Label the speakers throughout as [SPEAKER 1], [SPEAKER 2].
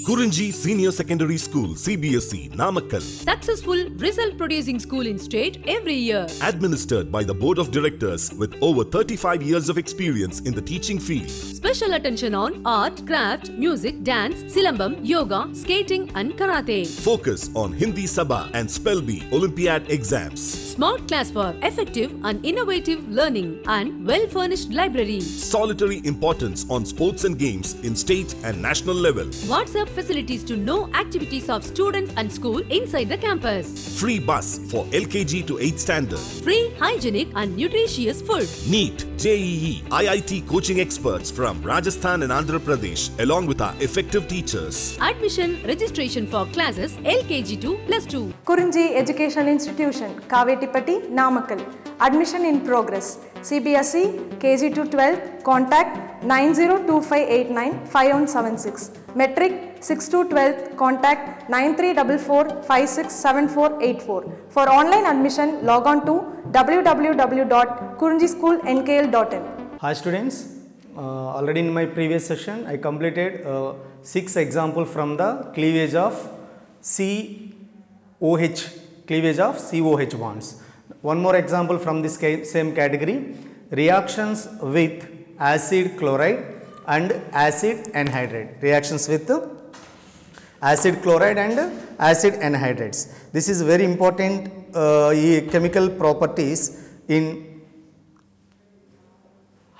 [SPEAKER 1] Kurinji Senior Secondary School, CBSE, Namakkal.
[SPEAKER 2] Successful result producing school in state every year.
[SPEAKER 1] Administered by the Board of Directors with over 35 years of experience in the teaching field.
[SPEAKER 2] Special attention on art, craft, music, dance, silambam, yoga, skating and karate.
[SPEAKER 1] Focus on Hindi Sabha and Spell Bee Olympiad exams.
[SPEAKER 2] Smart class for effective and innovative learning and well-furnished library.
[SPEAKER 1] Solitary importance on sports and games in state and national level.
[SPEAKER 2] WhatsApp facilities to know activities of students and school inside the campus.
[SPEAKER 1] Free bus for LKG to 8th standard.
[SPEAKER 2] Free, hygienic and nutritious food.
[SPEAKER 1] NEET, JEE, IIT coaching experts from Rajasthan and Andhra Pradesh along with our effective teachers.
[SPEAKER 2] Admission registration for classes LKG to +2.
[SPEAKER 3] Kurinji Educational Institution, Kavetipatti, Namakkal. Admission in progress. CBSE, KG to 12, contact 9025895176. Metric 6 to 12, contact 9344567484. For online admission, log on to www.kurinjischoolnkl.in.
[SPEAKER 4] Hi students, already in my previous session I completed 6 examples from the cleavage of COH bonds. One more example from this same category, reactions with acid chloride and acid anhydride. Reactions with acid chloride and acid anhydrides. This is very important chemical properties in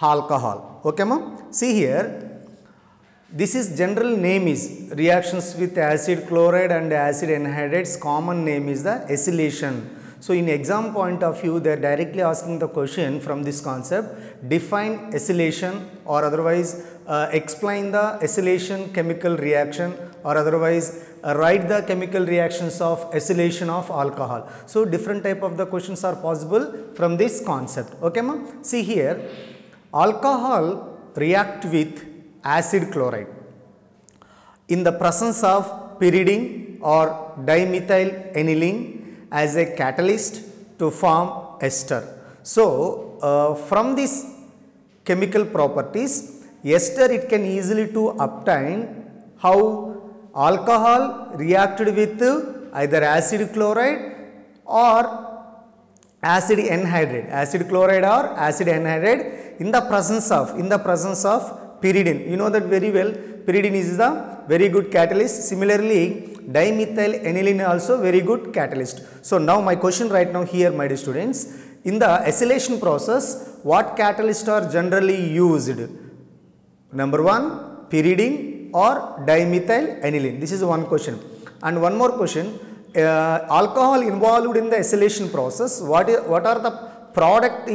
[SPEAKER 4] alcohol. Okay ma? See here, this is general name is reactions with acid chloride and acid anhydrides. Common name is the acylation. So in exam point of view, they are directly asking the question from this concept, define acylation or otherwise explain the acylation chemical reaction or otherwise write the chemical reactions of acylation of alcohol. So different type of the questions are possible from this concept. Okay ma? See here, alcohol react with acid chloride in the presence of pyridine or dimethyl aniline as a catalyst to form ester. So from these chemical properties, ester it can easily to obtain how alcohol reacted with either acid chloride or acid anhydride, acid chloride or acid anhydride in the presence of pyridine. You know that very well, pyridine is the very good catalyst. Similarly, dimethyl aniline also very good catalyst. So now my question right now here, my dear students, in the acylation process, what catalysts are generally used? Number 1, pyridine or dimethyl aniline. This is one question. And one more question, alcohol involved in the acylation process, what are the products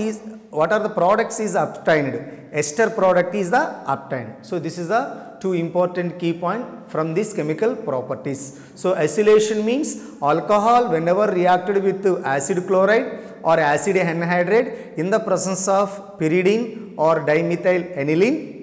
[SPEAKER 4] is obtained? Ester product is the obtained. So this is the two important key point from these chemical properties. So acylation means alcohol whenever reacted with acid chloride or acid anhydride in the presence of pyridine or dimethyl aniline,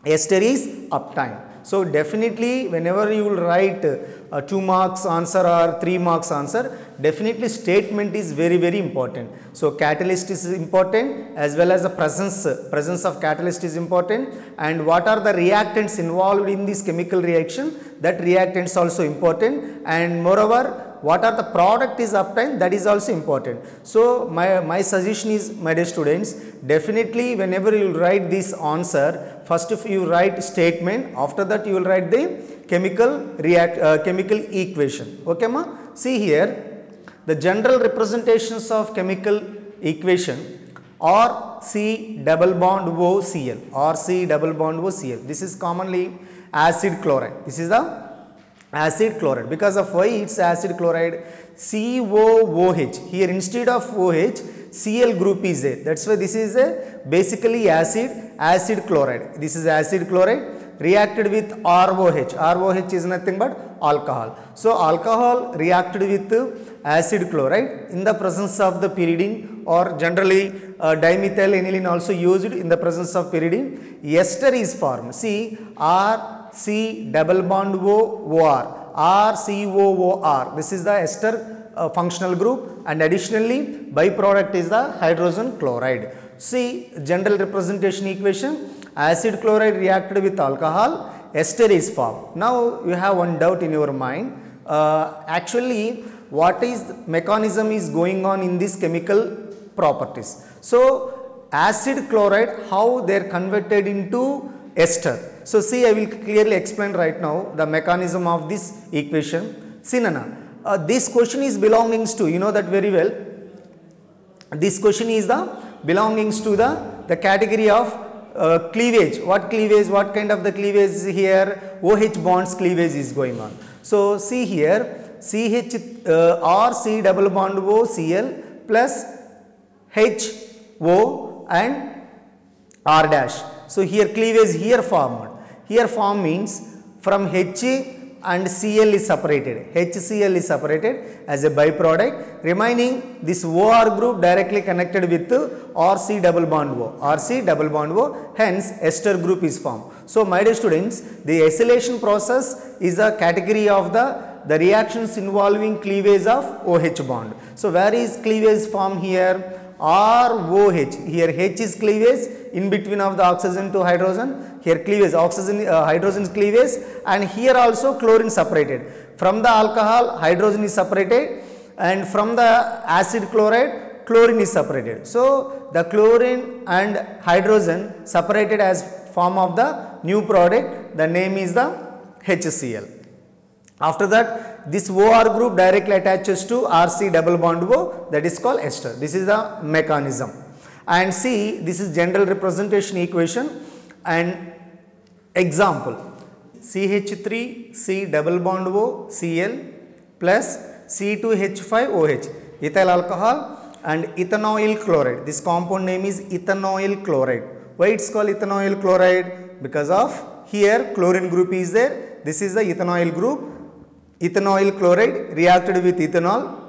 [SPEAKER 4] ester is obtained. So definitely whenever you will write a 2 marks answer or 3 marks answer, definitely statement is very important. So catalyst is important as well as the presence of catalyst is important, and what are the reactants involved in this chemical reaction, that reactants also important, and moreover what are the product is obtained, that is also important. So my suggestion is, my dear students, definitely whenever you write this answer, first if you write statement, after that you will write the chemical equation. Okay ma? See here, the general representations of chemical equation or C double bond OCl or C double bond OCl. This is commonly acid chloride. This is the acid chloride. Because of why it's acid chloride, COOH. Here instead of OH, Cl group is there. That's why this is basically acid chloride. This is acid chloride reacted with ROH. ROH is nothing but alcohol. So alcohol reacted with acid chloride in the presence of the pyridine, or generally dimethyl aniline also used in the presence of pyridine. Ester is formed. See, RC double bond OR, RCOOR. This is the ester functional group, and additionally byproduct is the hydrogen chloride. See, general representation equation, acid chloride reacted with alcohol, ester is formed. Now you have one doubt in your mind. Actually, what is the mechanism is going on in this chemical properties? So acid chloride, how they are converted into ester. So see, I will clearly explain right now the mechanism of this equation. See Nana, this question is belongings to, you know that very well. This question is the belongings to the category of cleavage. What cleavage? What kind of the cleavage is here? OH bonds cleavage is going on. So see here, CH R C double bond O Cl plus H O and R dash. So here cleavage here formed. Here form means from H and Cl is separated. HCl is separated as a byproduct. Remaining this OR group directly connected with RC double bond O. RC double bond O. Hence ester group is formed. So my dear students, the acylation process is a category of the reactions involving cleavage of OH bond. So where is cleavage formed here? ROH. Here H is cleavage in between of the oxygen to hydrogen. Here cleavage, oxygen, hydrogen is cleavage, and here also chlorine separated. From the alcohol, hydrogen is separated, and from the acid chloride, chlorine is separated. So the chlorine and hydrogen separated as form of the new product. The name is the HCl. After that, this OR group directly attaches to RC double bond O, that is called ester. This is the mechanism. And see, this is general representation equation and example. CH3C double bond O Cl plus C2H5OH, ethyl alcohol and ethanoyl chloride. This compound name is ethanoyl chloride. Why it's called ethanoyl chloride? Because of here chlorine group is there. This is the ethanoyl group. Ethanoyl chloride reacted with ethanol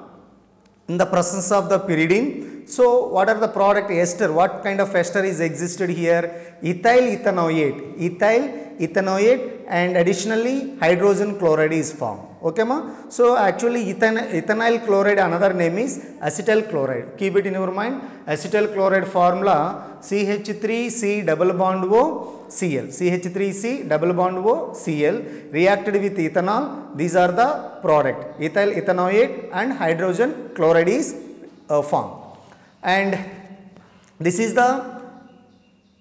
[SPEAKER 4] in the presence of the pyridine. So what are the product ester? What kind of ester is existed here? Ethyl ethanoate. Ethyl ethanoate and additionally hydrogen chloride is formed. Okay ma? So actually ethanyl chloride another name is acetyl chloride. Keep it in your mind. Acetyl chloride formula CH3C double bond O Cl. CH3C double bond O Cl reacted with ethanol. These are the product. Ethyl ethanoate and hydrogen chloride is formed. And this is the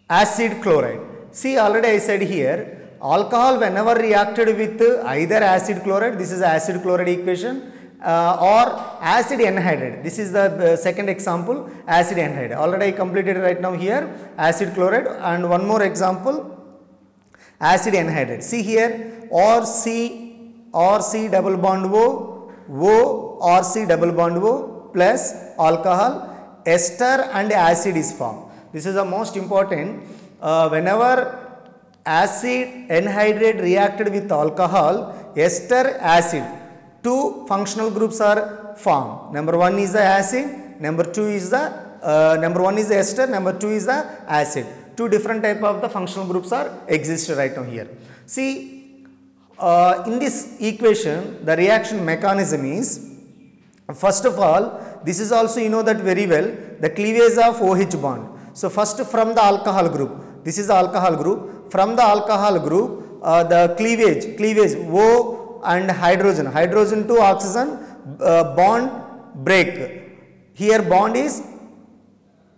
[SPEAKER 4] acid chloride. See, already I said here, alcohol whenever reacted with either acid chloride, this is acid chloride equation, or acid anhydride. This is the second example, acid anhydride. Already I completed right now here, acid chloride, and one more example, acid anhydride. See here, RC double bond O, RC double bond O plus alcohol, ester and acid is formed. This is the most important. Whenever acid anhydride reacted with alcohol, ester, acid, two functional groups are formed. Number one is the acid, number two is the number one is the ester, number two is the acid. Two different type of the functional groups are exist right now here. See, in this equation, the reaction mechanism is, first of all, this is also you know that very well, the cleavage of OH bond. So first from the alcohol group, this is the alcohol group. From the alcohol group, the cleavage O and hydrogen to oxygen bond break. Here bond is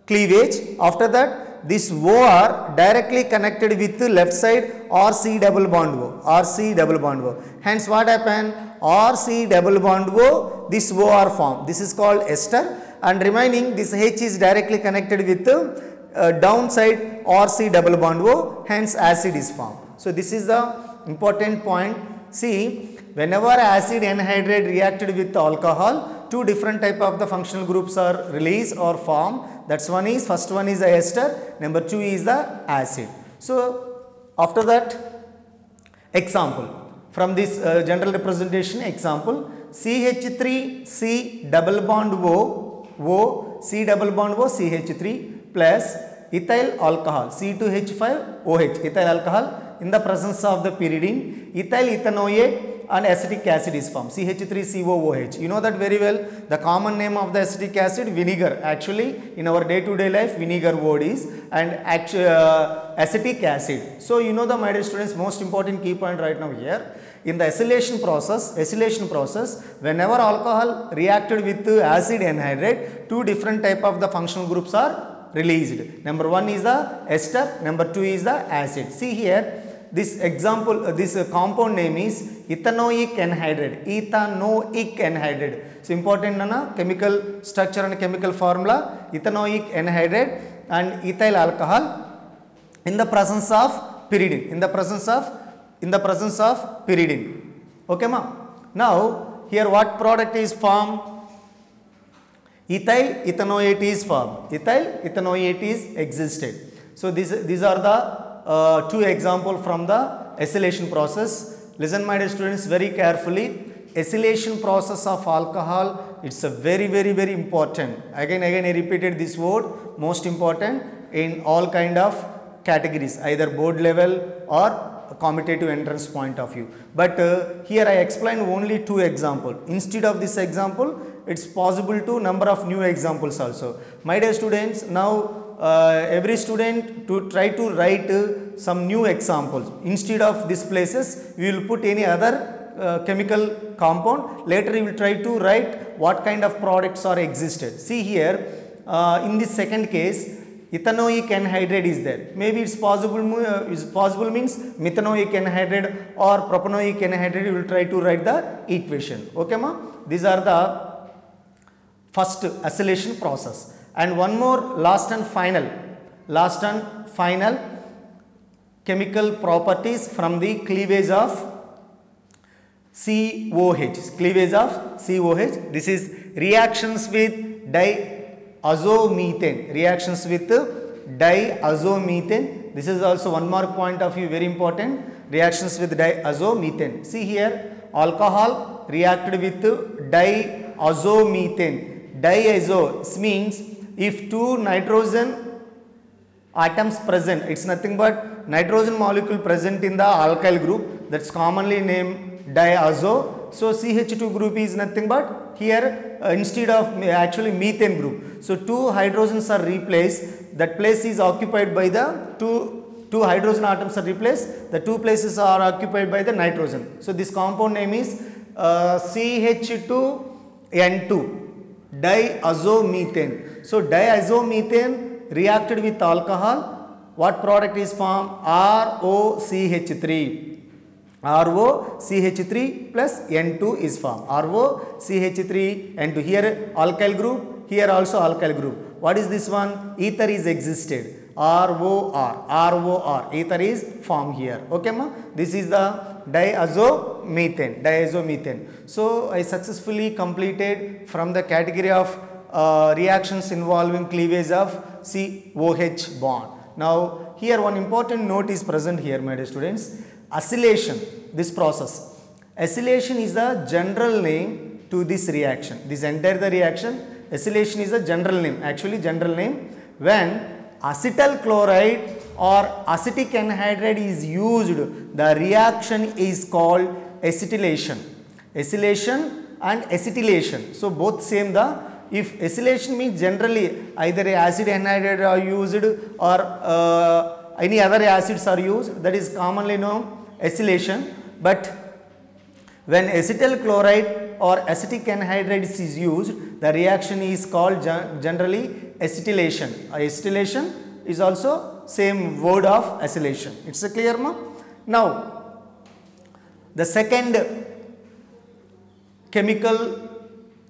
[SPEAKER 4] cleavage. After that, this OR directly connected with the left side RC double bond O. Hence what happened? RC double bond O, this OR form. This is called ester, and remaining this H is directly connected with the downside RC double bond O, hence acid is formed. So this is the important point. See, whenever acid anhydride reacted with alcohol, two different type of the functional groups are released or formed. That's one is, first one is the ester, number two is the acid. So after that, example. From this general representation example, CH3C double bond O, C double bond O, CH3 plus ethyl alcohol, C2H5OH, ethyl alcohol in the presence of the pyridine, ethyl ethanoate and acetic acid is formed, CH3COOH. You know that very well. The common name of the acetic acid, vinegar. Actually, in our day-to-day life, vinegar word is, and acetic acid. So, you know the, my dear students, most important key point right now here. In the acylation process, whenever alcohol reacted with acid anhydride, two different type of the functional groups are released. Number one is the ester, number two is the acid. See here, this example, this compound name is ethanoic anhydride. Ethanoic anhydride. So important na chemical structure and chemical formula, ethanoic anhydride and ethyl alcohol in the presence of pyridine. In the presence of pyridine. Okay ma? Now here what product is formed? Ethyl ethanoate is formed. Ethyl ethanoate is existed. So these are the two examples from the acylation process. Listen my dear students very carefully. Acylation process of alcohol, it's a very important. Again I repeated this word, most important in all kind of categories, either board level or commutative entrance point of view. But here I explained only two examples. Instead of this example, it's possible to number of new examples also. My dear students, now every student to try to write some new examples. Instead of these places, we will put any other chemical compound. Later we will try to write what kind of products are existed. See here, in this second case, ethanoic anhydride is there. Maybe it's possible means methanoic anhydride or propanoic anhydride. We will try to write the equation. Okay ma? These are the first acylation process. And one more last and final chemical properties from the cleavage of COH. This is reactions with diazomethane. This is also one more point of view, very important. Reactions with diazomethane. See here, alcohol reacted with diazomethane. Diazo means if two nitrogen atoms present, it's nothing but nitrogen molecule present in the alkyl group, that's commonly named diazo. So CH2 group is nothing but here instead of actually methane group. So two hydrogens are replaced, that place is occupied by the two hydrogen atoms are replaced, the two places are occupied by the nitrogen. So this compound name is CH2N2, diazomethane. So diazomethane reacted with alcohol, what product is formed? ROCH3. ROCH3 plus N2 is formed. ROCH3 N2. Here alkyl group, here also alkyl group. What is this one? Ether is existed. ROR. Ether is formed here. Okay ma? This is the diazomethane. So I successfully completed from the category of reactions involving cleavage of COH bond. Now here one important note is present here, my dear students. Acylation, this process. Acylation is the general name to this reaction. This entire the reaction, acylation is a general name, actually general name. When acetyl chloride or acetic anhydride is used, the reaction is called acetylation. Acylation and acetylation. So both same the, if acylation means generally either acid anhydride are used or any other acids are used, that is commonly known acylation. But when acetyl chloride or acetic anhydride is used, the reaction is called generally acetylation. Acetylation is also same word of acylation. It's a clear ma? Now the second chemical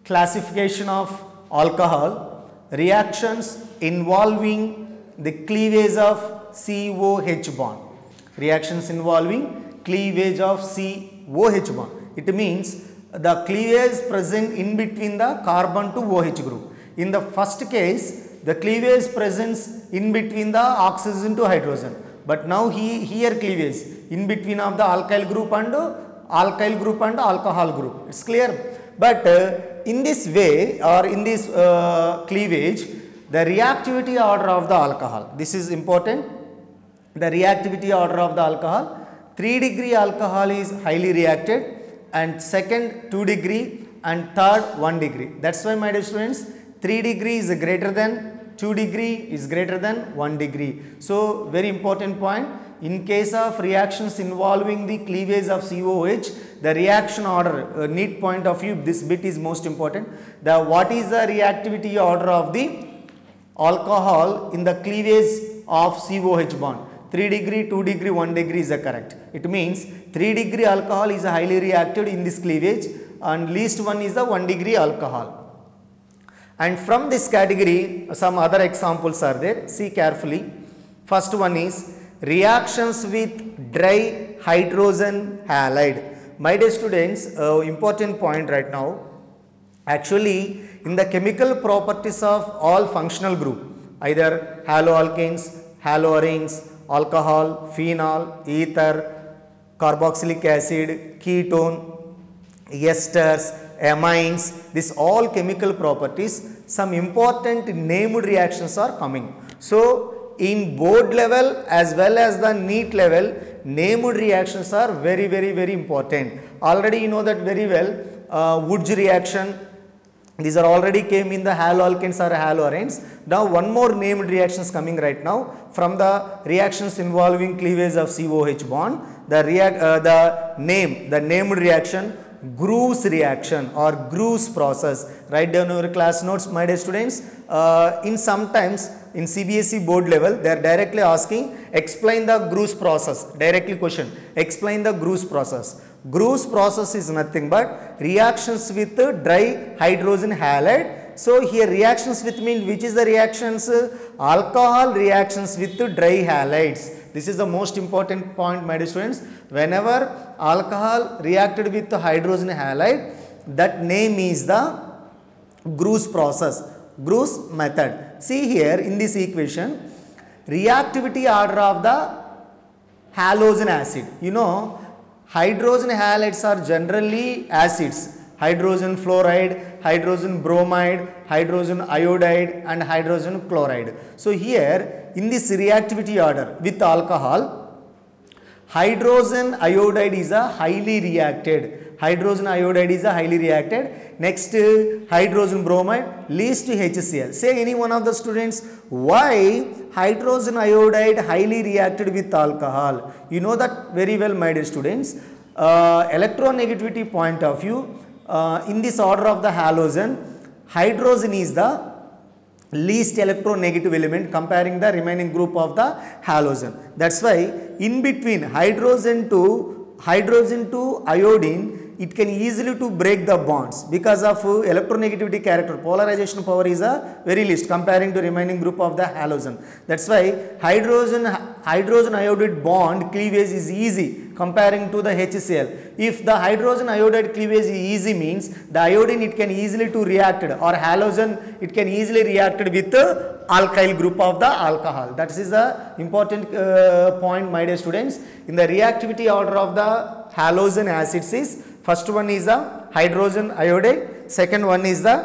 [SPEAKER 4] classification of alcohol, reactions involving the cleavage of COH bond. Reactions involving cleavage of COH bond. It means the cleavage present in between the carbon to OH group. In the first case, the cleavage presents in between the oxygen to hydrogen. But now here cleavage in between of the alkyl group and alcohol group. It's clear. But in this way or in this cleavage, the reactivity order of the alcohol. This is important. The reactivity order of the alcohol. 3 degree alcohol is highly reacted and second 2 degree and third 1 degree. That's why my dear students 3 degree is greater than 2 degree is greater than 1 degree. So very important point, in case of reactions involving the cleavage of COH, the reaction order, need point of view, this bit is most important. What is the reactivity order of the alcohol in the cleavage of COH bond? 3 degree, 2 degree, 1 degree is the correct. It means 3 degree alcohol is highly reacted in this cleavage and least one is the 1 degree alcohol. And from this category, some other examples are there. See carefully. First one is reactions with dry hydrogen halide. My dear students, important point right now. Actually, in the chemical properties of all functional group, either haloalkanes, haloarenes, alcohol, phenol, ether, carboxylic acid, ketone, esters, amines, this all chemical properties, some important named reactions are coming. So in board level as well as the NEET level, named reactions are very important. Already you know that very well, Woods reaction, these are already came in the haloalkanes or haloarenes. Now one more named reactions coming right now from the reactions involving cleavage of COH bond. The named reaction, Gru's reaction or Gru's process. Write down your class notes, my dear students. In sometimes in CBSE board level, they are directly asking, explain the Gru's process. Directly question, explain the Gru's process. Gru's process is nothing but reactions with dry hydrogen halide. So here reactions with mean which is the reactions? Alcohol reactions with dry halides. This is the most important point, my dear students. Whenever alcohol reacted with hydrogen halide, that name is the Gru's process, Gru's method. See here in this equation, reactivity order of the halogen acid. You know, hydrogen halides are generally acids. Hydrogen fluoride, hydrogen bromide, hydrogen iodide and hydrogen chloride. So here in this reactivity order with alcohol, hydrogen iodide is a highly reacted. Hydrogen iodide is a highly reacted. Next hydrogen bromide leads to HCl. Say any one of the students, why hydrogen iodide highly reacted with alcohol? You know that very well, my dear students. Electronegativity point of view, in this order of the halogen, hydrogen is the least electronegative element comparing the remaining group of the halogen. That's why in between hydrogen to iodine, it can easily to break the bonds because of electronegativity character. Polarization power is a very least comparing to remaining group of the halogen. That's why hydrogen iodide bond cleavage is easy comparing to the HCl. If the hydrogen iodide cleavage is easy means the iodine it can easily to reacted, or halogen it can easily reacted with the alkyl group of the alcohol. That is the important point, my dear students. In the reactivity order of the halogen acids is, first one is the hydrogen iodide, second one is the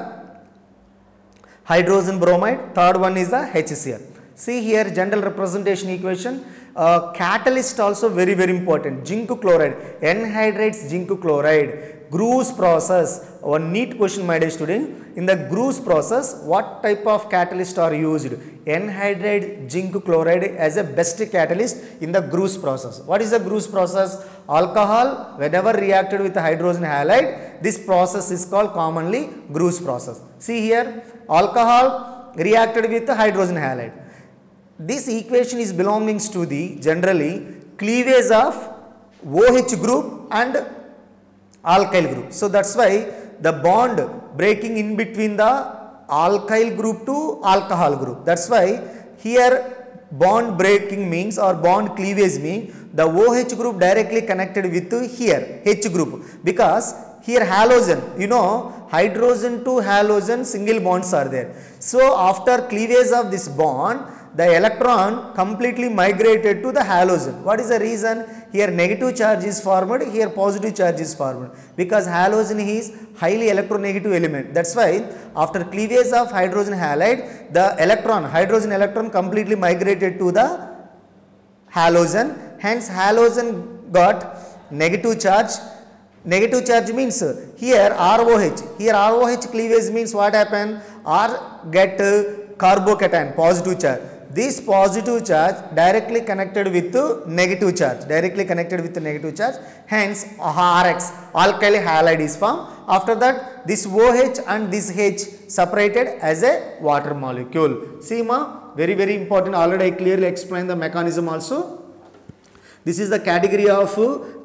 [SPEAKER 4] hydrogen bromide, third one is the HCl. See here general representation equation. Catalyst also very important. Zinc chloride, anhydrates zinc chloride. Gru's process, one neat question, my dear student. In the Gru's process, what type of catalyst are used? Anhydrate zinc chloride as a best catalyst in the Gru's process. What is the Gru's process? Alcohol whenever reacted with hydrogen halide, this process is called commonly Gru's process. See here, alcohol reacted with hydrogen halide. This equation is belonging to the generally cleavage of OH group and alkyl group. So that's why the bond breaking in between the alkyl group to alcohol group. That's why here bond breaking means, or bond cleavage means, the OH group directly connected with here H group, because here halogen, you know, hydrogen to halogen single bonds are there. So after cleavage of this bond, the electron completely migrated to the halogen. What is the reason? Here negative charge is formed, here positive charge is formed, because halogen is highly electronegative element. That's why after cleavage of hydrogen halide, the hydrogen electron completely migrated to the halogen. Hence halogen got negative charge, Negative charge means here ROH. Here ROH cleavage means what happen? R get carbocation, positive charge. This positive charge directly connected with negative charge. Directly connected with the negative charge. Hence RX, alkyl halide is formed. After that, this OH and this H separated as a water molecule. See ma, very very important. Already I clearly explained the mechanism also. This is the category of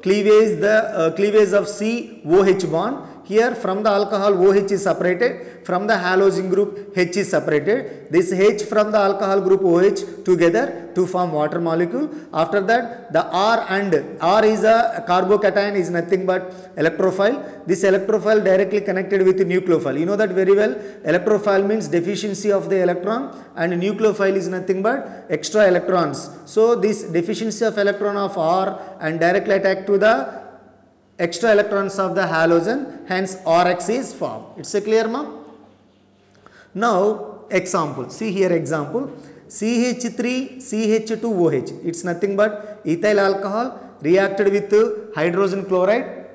[SPEAKER 4] cleavage, the cleavage of COH bond. Here from the alcohol OH is separated, from the halogen group H is separated. This H from the alcohol group OH together to form water molecule. After that, the R and R is a carbocation, is nothing but electrophile. This electrophile directly connected with the nucleophile. You know that very well. Electrophile means deficiency of the electron and nucleophile is nothing but extra electrons. So this deficiency of electron of R and directly attack to the extra electrons of the halogen, hence RX is formed. It's a clear, ma'am? Now example, see here example, CH3 CH2OH, it's nothing but ethyl alcohol reacted with hydrogen chloride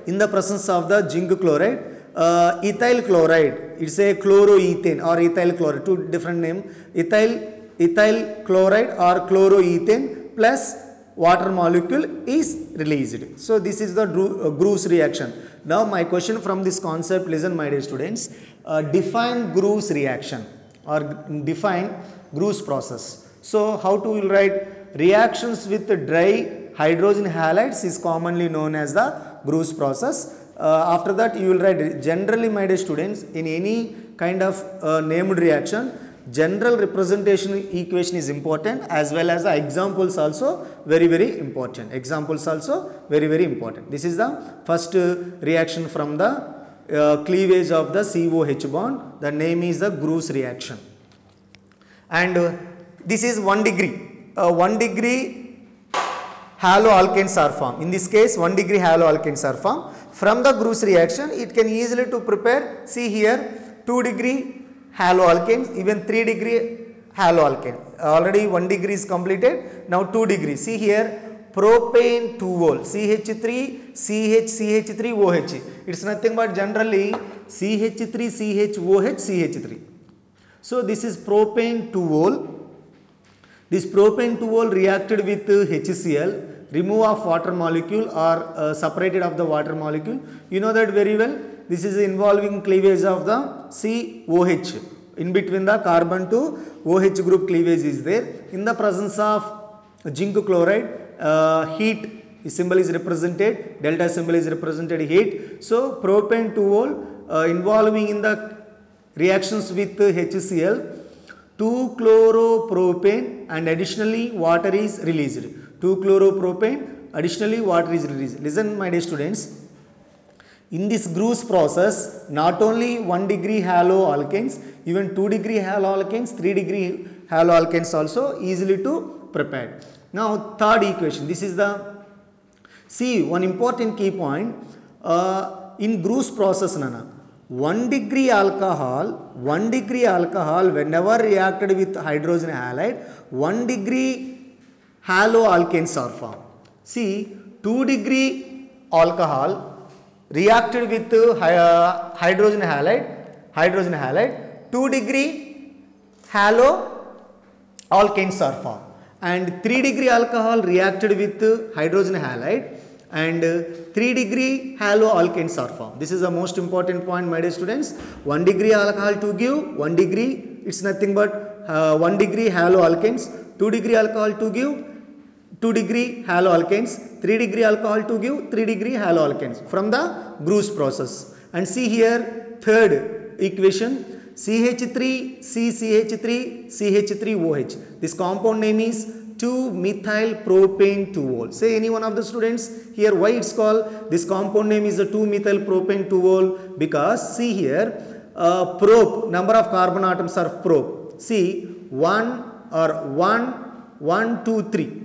[SPEAKER 4] in the presence of the zinc chloride. Ethyl chloride, it's a chloroethane or ethyl chloride, two different name, ethyl chloride or chloroethane plus water molecule is released. So this is the Groos reaction. Now my question from this concept, listen my dear students, define Groos reaction or define Groos process. So how to will write reactions with dry hydrogen halides is commonly known as the Groos process. After that you will write generally my dear students, in any kind of named reaction, general representation equation is important as well as the examples also very very important. Examples also very very important. This is the first reaction from the cleavage of the COH bond. The name is the Groos reaction. And this is 1 degree. 1 degree haloalkanes are formed. In this case 1 degree haloalkanes are formed. From the Groos reaction it can easily to prepare, see here 2 degree haloalkanes, even 3 degree haloalkane. Already 1 degree is completed. Now 2 degree. See here propane 2-ol, CH3 CH3OH. It's nothing but generally CH3 CHOH CH3. So this is propane 2-ol. This propane 2-ol reacted with HCl, remove of water molecule or separated of the water molecule. You know that very well. This is involving cleavage of the COH. In between the carbon to OH group cleavage is there. In the presence of zinc chloride, heat symbol is represented, delta symbol is represented heat. So propane 2-ol involving in the reactions with HCl, 2-chloropropane and additionally water is released. 2-chloropropane, additionally water is released. Listen my dear students. In this Groos process, not only 1 degree haloalkanes, even 2 degree haloalkanes, 3 degree haloalkanes also easily to prepare. Now third equation, this is the, see one important key point, in Groos process nana, 1 degree alcohol whenever reacted with hydrogen halide, 1 degree haloalkanes are formed. See 2 degree alcohol reacted with hydrogen halide, 2 degree haloalkanes are formed, and 3 degree alcohol reacted with hydrogen halide and 3 degree haloalkanes are formed. This is the most important point my dear students. 1 degree alcohol to give 1 degree, it's nothing but 1 degree haloalkanes, 2 degree alcohol to give 2 degree haloalkanes, 3 degree alcohol to give 3 degree haloalkanes from the Groos process. And see here third equation, CH3 CCH3 CH3OH. This compound name is 2-methyl propane 2-ol. Say any one of the students here why it's called, this compound name is a 2-methyl propane 2-ol, because see here prop, number of carbon atoms are prop. See 1, 2, 3.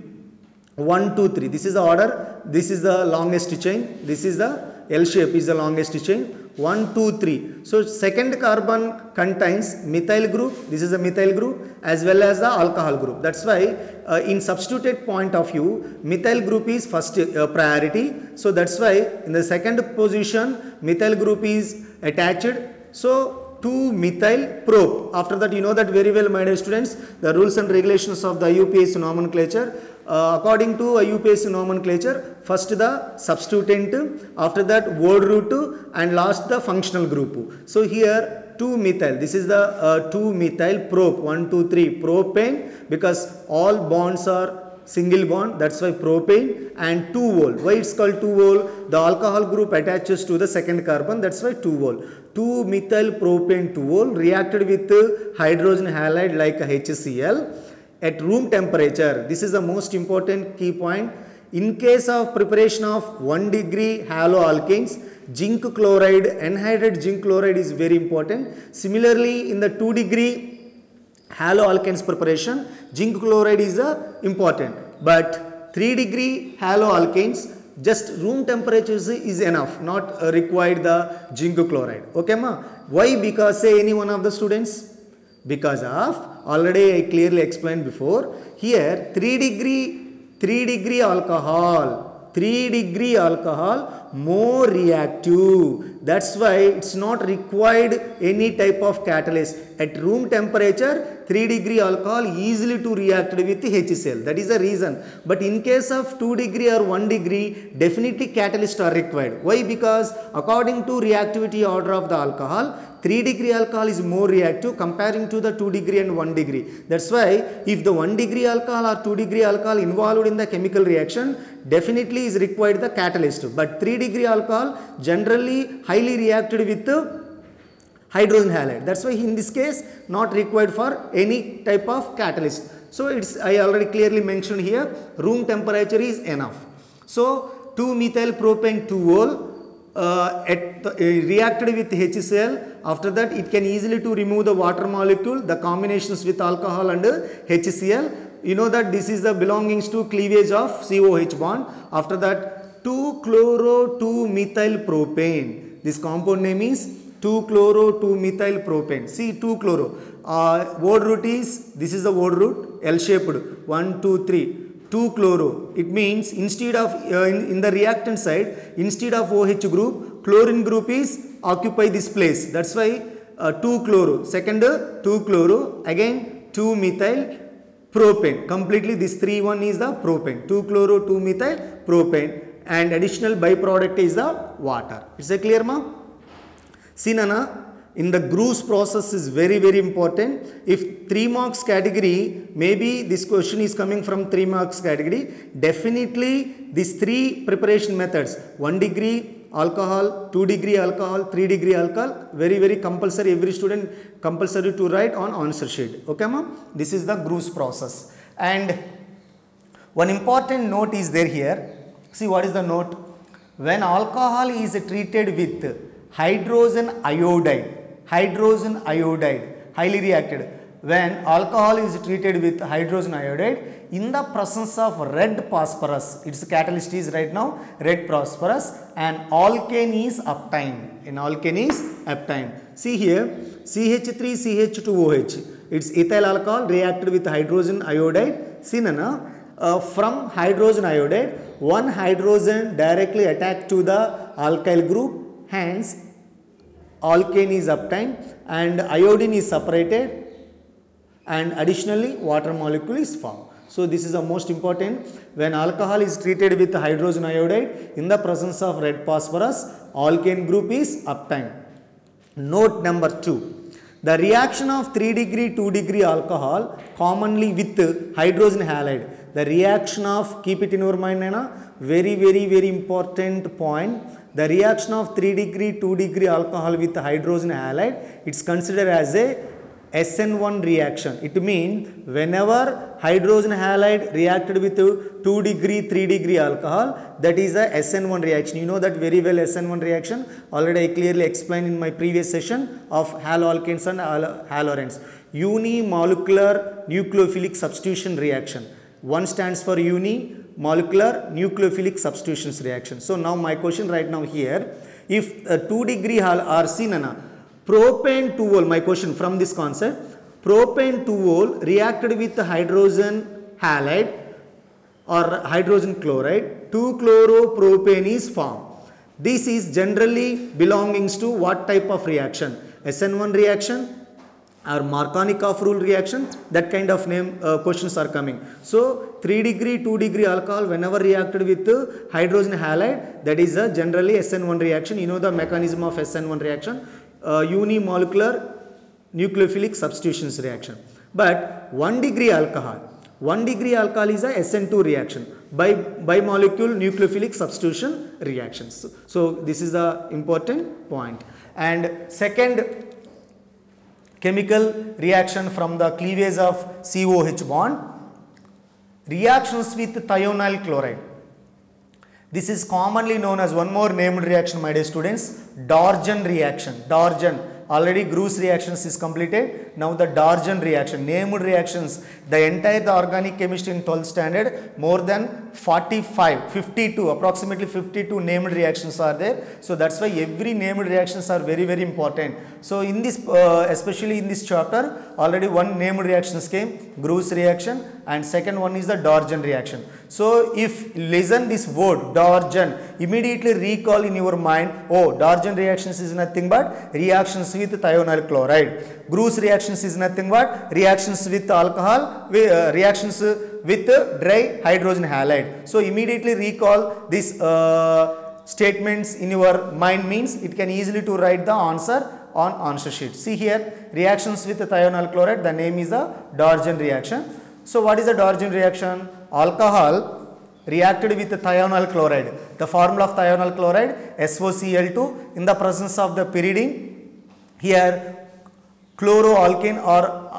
[SPEAKER 4] 1, 2, 3. This is the order. This is the longest chain. This is the L shape is the longest chain. 1, 2, 3. So second carbon contains methyl group. This is a methyl group as well as the alcohol group. That's why in substituted point of view, methyl group is first priority. So that's why in the second position, methyl group is attached. So 2-methyl prop. After that, you know that very well, my dear students, the rules and regulations of the IUPAC nomenclature. According to IUPAC nomenclature, first the substituent, after that word root, and last the functional group. So here 2-methyl, this is the 2-methyl prop, 1, 2, 3, propane, because all bonds are single bond, that's why propane, and 2-vol. Why it's called 2-vol? The alcohol group attaches to the second carbon, that's why 2-vol. 2-methyl propane 2-vol reacted with hydrogen halide like HCl at room temperature. This is the most important key point. In case of preparation of 1 degree haloalkanes, zinc chloride, anhydride zinc chloride is very important. Similarly, in the 2 degree haloalkanes preparation, zinc chloride is important. But 3 degree haloalkanes, just room temperature is enough, not required the zinc chloride. Okay ma? Why? Because say any one of the students? Because of, already I clearly explained before, here 3 degree alcohol, 3 degree alcohol more reactive. That's why it's not required any type of catalyst. At room temperature, 3 degree alcohol easily to react with HCl. That is the reason. But in case of 2 degree or 1 degree, definitely catalysts are required. Why? Because according to reactivity order of the alcohol, 3 degree alcohol is more reactive comparing to the 2 degree and 1 degree. That's why if the 1 degree alcohol or 2 degree alcohol involved in the chemical reaction, definitely is required the catalyst. But 3 degree alcohol generally highly reacted with hydrogen halide. That's why in this case not required for any type of catalyst. So it's, I already clearly mentioned here, room temperature is enough. So 2-methyl propane 2-vol reacted with HCl. After that, it can easily to remove the water molecule, the combinations with alcohol and HCl. You know that this is the belongings to cleavage of COH bond. After that, 2-chloro-2-methyl propane. This compound name is 2-chloro-2-methyl propane. See, 2-chloro. Word root is, this is the word root, L-shaped, 1, 2, 3. 2-chloro. It means instead of, in the reactant side, instead of OH group, chlorine group is occupy this place. That's why 2-chloro. Second 2-chloro. Again 2-methyl propane. Completely this 3-1 is the propane. 2-chloro-2-methyl propane. And additional byproduct is the water. Is that clear, ma? See, Nana, in the Gru's process is very, very important. If 3 marks category, maybe this question is coming from 3 marks category, definitely these 3 preparation methods, 1 degree alcohol, 2 degree alcohol, 3 degree alcohol, very, very compulsory, every student compulsory to write on answer sheet. Okay, ma'am? This is the Gru's process. And one important note is there here. See, what is the note? When alcohol is treated with hydrogen iodide, highly reacted. When alcohol is treated with hydrogen iodide, in the presence of red phosphorus, its catalyst is right now red phosphorus, and alkane is obtained. See here, CH3CH2OH, it's ethyl alcohol reacted with hydrogen iodide. See, Nana, from hydrogen iodide, one hydrogen directly attached to the alkyl group, hence alkane is obtained and iodine is separated, and additionally water molecule is formed. So this is the most important. When alcohol is treated with hydrogen iodide, in the presence of red phosphorus, alkane group is obtained. Note number 2. The reaction of 3 degree, 2 degree alcohol commonly with hydrogen halide. The reaction of, keep it in your mind, Nana, very, very, very important point. The reaction of 3 degree, 2 degree alcohol with hydrogen halide, it's considered as a SN1 reaction. It means whenever hydrogen halide reacted with 2 degree, 3 degree alcohol, that is a SN1 reaction. You know that very well, SN1 reaction. Already I clearly explained in my previous session of haloalkanes and haloarenes. Unimolecular nucleophilic substitution reaction. One stands for uni, molecular nucleophilic substitutions reaction. So now my question right now here, if 2 degree are seen, propane 2-ol, my question from this concept, propane 2-ol reacted with hydrogen halide or hydrogen chloride, 2-chloropropane is formed. This is generally belongs to what type of reaction? SN1 reaction or Markovnikov rule reaction, that kind of name questions are coming. So 3 degree, 2 degree alcohol whenever reacted with hydrogen halide, that is a generally SN1 reaction. You know the mechanism of SN1 reaction, unimolecular nucleophilic substitutions reaction. But 1 degree alcohol is a SN2 reaction, bimolecule nucleophilic substitution reactions. So this is the important point. And second chemical reaction from the cleavage of COH bond, reactions with thionyl chloride. This is commonly known as one more named reaction, my dear students, Darjan reaction. Darjan. Already Gru's reactions is completed. Now the Darjan reaction, named reactions, the organic chemistry in 12th standard, more than 52, approximately 52 named reactions are there. So that's why every named reactions are very, very important. So in this, especially in this chapter, already one named reactions came, Gru's reaction, and second one is the Darjan reaction. So if listen this word Darjan, immediately recall in your mind, oh, Darjan reactions is nothing but reactions with thionyl chloride. Gru's reactions is nothing but reactions with alcohol, reactions with dry hydrogen halide. So immediately recall these statements in your mind, means it can easily to write the answer on answer sheet. See here, reactions with thionyl chloride, the name is the Darjan reaction. So what is the Darjan reaction? Alcohol reacted with thionyl chloride. The formula of thionyl chloride, SOCl2, in the presence of the pyridine. Here chloroalkane or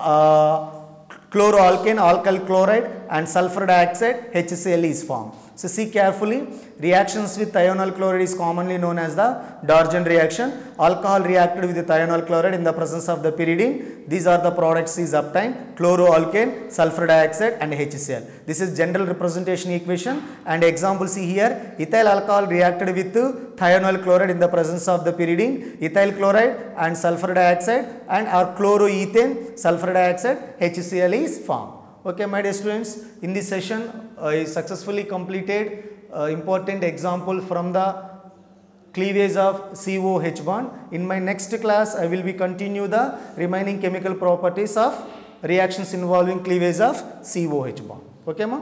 [SPEAKER 4] alkyl chloride and sulfur dioxide HCl is formed. So see carefully, reactions with thionyl chloride is commonly known as the Darjan reaction. Alcohol reacted with the thionyl chloride in the presence of the pyridine. These are the products is obtained, chloroalkane, sulfur dioxide and HCl. This is general representation equation, and example see here, ethyl alcohol reacted with thionyl chloride in the presence of the pyridine, ethyl chloride and sulfur dioxide, and our chloroethane, sulfur dioxide, HCl is formed. Okay, my dear students, in this session I successfully completed important example from the cleavage of COH bond. In my next class, I will be continue the remaining chemical properties of reactions involving cleavage of COH bond. Okay, ma?